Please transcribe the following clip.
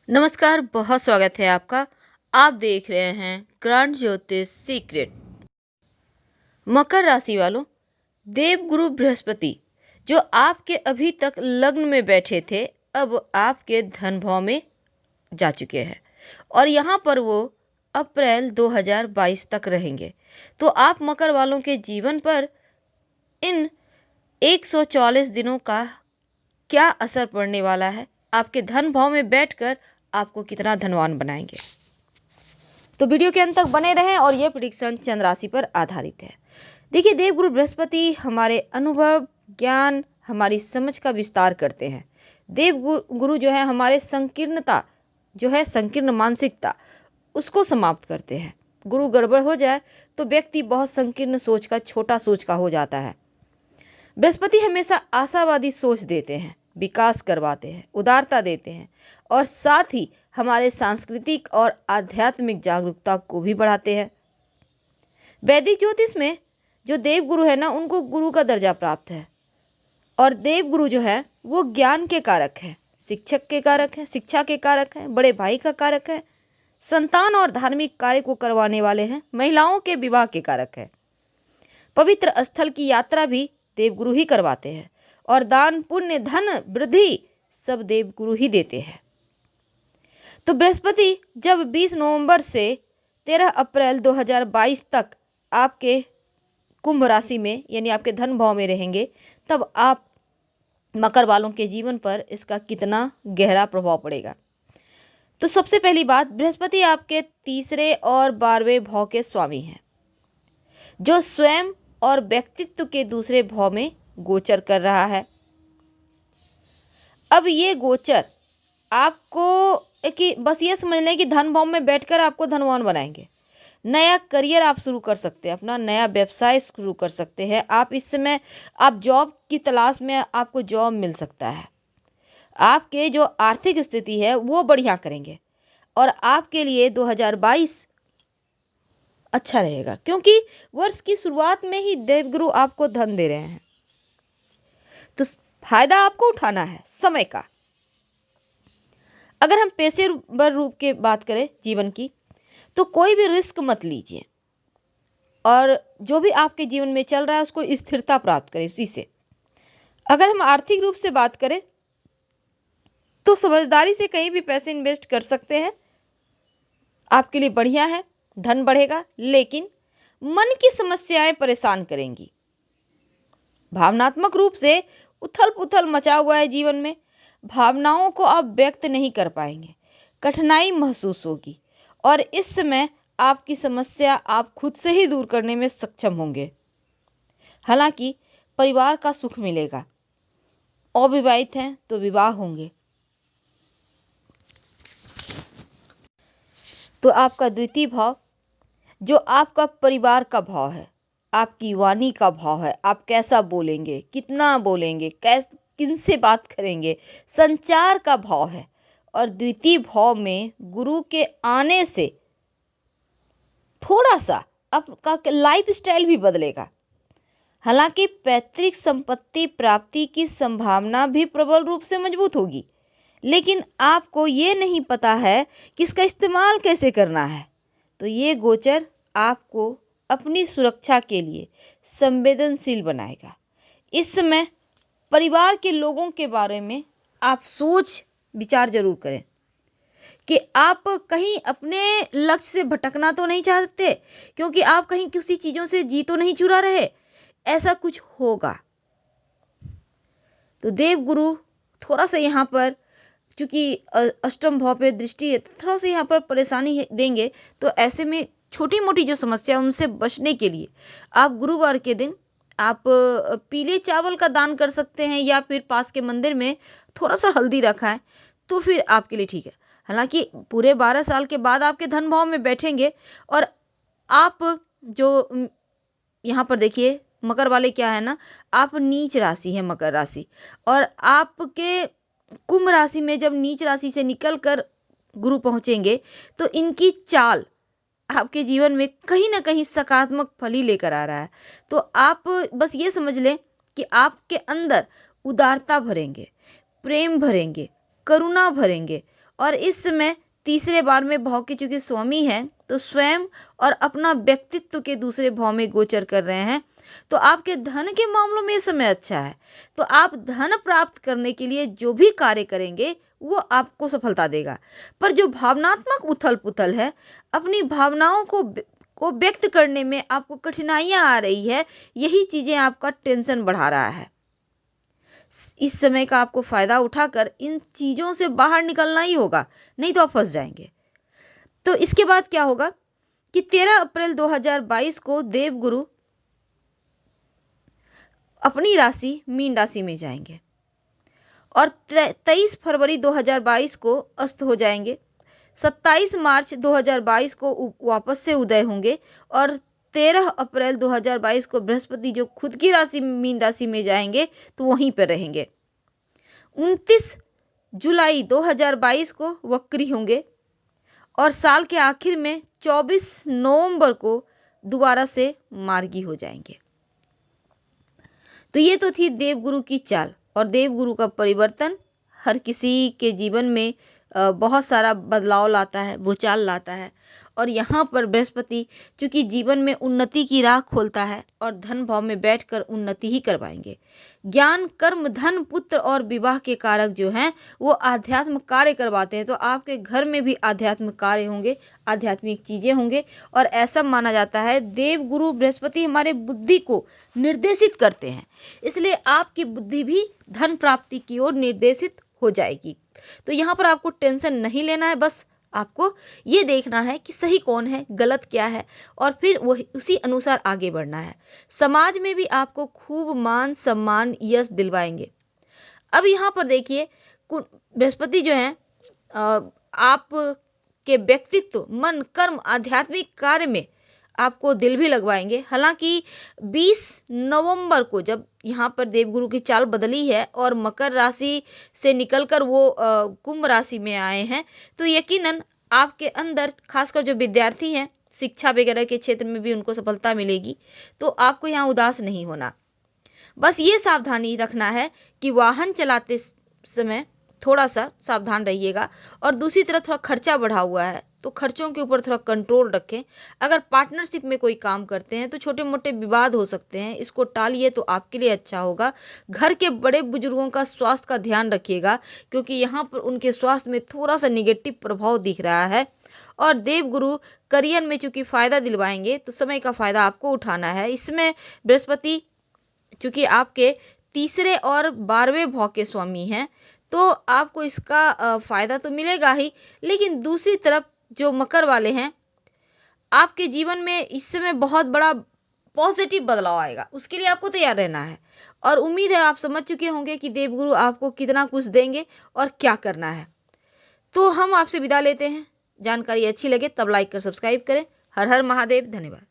नमस्कार, बहुत स्वागत है आपका। आप देख रहे हैं ग्रांड ज्योतिष सीक्रेट। मकर राशि वालों, देवगुरु बृहस्पति जो आपके अभी तक लग्न में बैठे थे, अब आपके धन भाव में जा चुके हैं और यहाँ पर वो अप्रैल 2022 तक रहेंगे। तो आप मकर वालों के जीवन पर इन 144 दिनों का क्या असर पड़ने वाला है, आपके धन भाव में बैठकर आपको कितना धनवान बनाएंगे। तो वीडियो के अंत तक बने रहें और ये प्रेडिक्शन चंद्र राशि पर आधारित है। देखिए, देवगुरु बृहस्पति हमारे अनुभव, ज्ञान, हमारी समझ का विस्तार करते हैं। देवगुरु जो है हमारे संकीर्णता, जो है संकीर्ण मानसिकता, उसको समाप्त करते हैं। गुरु गड़बड़ हो जाए तो व्यक्ति बहुत संकीर्ण सोच का, छोटा सोच का हो जाता है। बृहस्पति हमेशा आशावादी सोच देते हैं, विकास करवाते हैं, उदारता देते हैं और साथ ही हमारे सांस्कृतिक और आध्यात्मिक जागरूकता को भी बढ़ाते हैं। वैदिक ज्योतिष में जो देवगुरु है ना, उनको गुरु का दर्जा प्राप्त है और देवगुरु जो है वो ज्ञान के कारक है, शिक्षक के कारक है, शिक्षा के कारक है, बड़े भाई का कारक है, संतान और धार्मिक कार्य को करवाने वाले हैं, महिलाओं के विवाह के कारक है। पवित्र स्थल की यात्रा भी देवगुरु ही करवाते हैं और दान, पुण्य, धन वृद्धि सब देवगुरु ही देते हैं। तो बृहस्पति जब 20 नवंबर से 13 अप्रैल 2022 तक आपके कुंभ राशि में यानी आपके धन भाव में रहेंगे, तब आप मकर वालों के जीवन पर इसका कितना गहरा प्रभाव पड़ेगा। तो सबसे पहली बात, बृहस्पति आपके तीसरे और 12वें भाव के स्वामी हैं, जो स्वयं और व्यक्तित्व के दूसरे भाव में गोचर कर रहा है। अब ये गोचर आपको कि बस ये समझ लें कि धन भाव में बैठकर आपको धनवान बनाएंगे। नया करियर आप शुरू कर सकते हैं, अपना नया व्यवसाय शुरू कर सकते हैं। आप इस समय आप जॉब की तलाश में, आपको जॉब मिल सकता है। आपके जो आर्थिक स्थिति है वो बढ़िया करेंगे और आपके लिए 2022 अच्छा रहेगा, क्योंकि वर्ष की शुरुआत में ही देवगुरु आपको धन दे रहे हैं। तो फायदा आपको उठाना है समय का। अगर हम पेशेवर रूप के बात करें जीवन की, तो कोई भी रिस्क मत लीजिए और जो भी आपके जीवन में चल रहा है उसको स्थिरता प्राप्त करें उसी से। अगर हम आर्थिक रूप से बात करें तो समझदारी से कहीं भी पैसे इन्वेस्ट कर सकते हैं, आपके लिए बढ़िया है, धन बढ़ेगा। लेकिन मन की समस्याएं परेशान करेंगी। भावनात्मक रूप से उथल पुथल मचा हुआ है जीवन में, भावनाओं को आप व्यक्त नहीं कर पाएंगे, कठिनाई महसूस होगी और इस समय आपकी समस्या आप खुद से ही दूर करने में सक्षम होंगे। हालांकि परिवार का सुख मिलेगा, अविवाहित हैं तो विवाह होंगे। तो आपका द्वितीय भाव जो आपका परिवार का भाव है, आपकी वाणी का भाव है, आप कैसा बोलेंगे, कितना बोलेंगे, किनसे बात करेंगे, संचार का भाव है। और द्वितीय भाव में गुरु के आने से थोड़ा सा आपका लाइफ स्टाइल भी बदलेगा। हालांकि पैतृक संपत्ति प्राप्ति की संभावना भी प्रबल रूप से मजबूत होगी, लेकिन आपको ये नहीं पता है कि इसका इस्तेमाल कैसे करना है। तो ये गोचर आपको अपनी सुरक्षा के लिए संवेदनशील बनाएगा। इस समय परिवार के लोगों के बारे में आप सोच विचार जरूर करें कि आप कहीं अपने लक्ष्य से भटकना तो नहीं चाहते, क्योंकि आप कहीं किसी चीज़ों से जी तो नहीं चुरा रहे, ऐसा कुछ होगा। तो देवगुरु थोड़ा सा यहाँ पर, चूँकि अष्टम भाव पे दृष्टि है, थोड़ा सा यहाँ पर परेशानी देंगे। तो ऐसे में छोटी मोटी जो समस्या उनसे बचने के लिए आप गुरुवार के दिन आप पीले चावल का दान कर सकते हैं या फिर पास के मंदिर में थोड़ा सा हल्दी रखा है तो फिर आपके लिए ठीक है। हालांकि पूरे 12 साल के बाद आपके धन भाव में बैठेंगे और आप जो यहाँ पर देखिए मकर वाले क्या है ना, आप नीच राशि है मकर राशि, और आपके कुंभ राशि में जब नीच राशि से निकलकर गुरु पहुँचेंगे तो इनकी चाल आपके जीवन में कहीं ना कहीं सकारात्मक फल ही लेकर आ रहा है। तो आप बस ये समझ लें कि आपके अंदर उदारता भरेंगे, प्रेम भरेंगे, करुणा भरेंगे और इस समय तीसरे भाव में भाव के चूंकि स्वामी हैं तो स्वयं और अपना व्यक्तित्व के दूसरे भाव में गोचर कर रहे हैं। तो आपके धन के मामलों में ये समय अच्छा है। तो आप धन प्राप्त करने के लिए जो भी कार्य करेंगे वो आपको सफलता देगा। पर जो भावनात्मक उथल पुथल है, अपनी भावनाओं को व्यक्त करने में आपको कठिनाइयां आ रही है, यही चीजें आपका टेंशन बढ़ा रहा है। इस समय का आपको फायदा उठाकर इन चीजों से बाहर निकलना ही होगा, नहीं तो आप फंस जाएंगे। तो इसके बाद क्या होगा कि 13 अप्रैल 2022 को देवगुरु अपनी राशि मीन राशि में जाएंगे और 23 फरवरी 2022 को अस्त हो जाएंगे। 27 मार्च 2022 को वापस से उदय होंगे और 13 अप्रैल 2022 को बृहस्पति जो खुद की राशि मीन राशि में जाएंगे तो वहीं पर रहेंगे। 29 जुलाई 2022 को वक्री होंगे और साल के आखिर में 24 नवंबर को दोबारा से मार्गी हो जाएंगे। तो ये तो थी देवगुरु की चाल। और देवगुरु का परिवर्तन हर किसी के जीवन में बहुत सारा बदलाव लाता है, भूचाल लाता है। और यहाँ पर बृहस्पति चूंकि जीवन में उन्नति की राह खोलता है और धन भाव में बैठकर उन्नति ही करवाएंगे। ज्ञान, कर्म, धन, पुत्र और विवाह के कारक जो हैं वो आध्यात्म कार्य करवाते हैं। तो आपके घर में भी आध्यात्मिक कार्य होंगे, आध्यात्मिक चीज़ें होंगे। और ऐसा माना जाता है देवगुरु बृहस्पति हमारे बुद्धि को निर्देशित करते हैं, इसलिए आपकी बुद्धि भी धन प्राप्ति की ओर निर्देशित हो जाएगी। तो यहाँ पर आपको टेंशन नहीं लेना है, बस आपको ये देखना है कि सही कौन है, गलत क्या है, और फिर वही उसी अनुसार आगे बढ़ना है। समाज में भी आपको खूब मान सम्मान यश दिलवाएंगे। अब यहाँ पर देखिए बृहस्पति जो है आप के व्यक्तित्व, मन, कर्म, आध्यात्मिक कार्य में आपको दिल भी लगवाएंगे। हालांकि 20 नवंबर को जब यहाँ पर देवगुरु की चाल बदली है और मकर राशि से निकलकर वो कुंभ राशि में आए हैं, तो यकीनन आपके अंदर खासकर जो विद्यार्थी हैं शिक्षा वगैरह के क्षेत्र में भी उनको सफलता मिलेगी। तो आपको यहाँ उदास नहीं होना, बस ये सावधानी रखना है कि वाहन चलाते समय थोड़ा सा सावधान रहिएगा। और दूसरी तरफ थोड़ा खर्चा बढ़ा हुआ है तो खर्चों के ऊपर थोड़ा कंट्रोल रखें। अगर पार्टनरशिप में कोई काम करते हैं तो छोटे मोटे विवाद हो सकते हैं, इसको टालिए तो आपके लिए अच्छा होगा। घर के बड़े बुजुर्गों का स्वास्थ्य का ध्यान रखिएगा क्योंकि यहाँ पर उनके स्वास्थ्य में थोड़ा सा निगेटिव प्रभाव दिख रहा है। और देवगुरु करियर में चूंकि फायदा दिलवाएंगे तो समय का फायदा आपको उठाना है। इसमें बृहस्पति चूंकि आपके तीसरे और 12वें भाव के स्वामी हैं तो आपको इसका फायदा तो मिलेगा ही, लेकिन दूसरी तरफ जो मकर वाले हैं आपके जीवन में इस समय बहुत बड़ा पॉजिटिव बदलाव आएगा, उसके लिए आपको तैयार रहना है। और उम्मीद है आप समझ चुके होंगे कि देवगुरु आपको कितना कुछ देंगे और क्या करना है। तो हम आपसे विदा लेते हैं। जानकारी अच्छी लगे तब लाइक कर सब्सक्राइब करें। हर हर महादेव। धन्यवाद।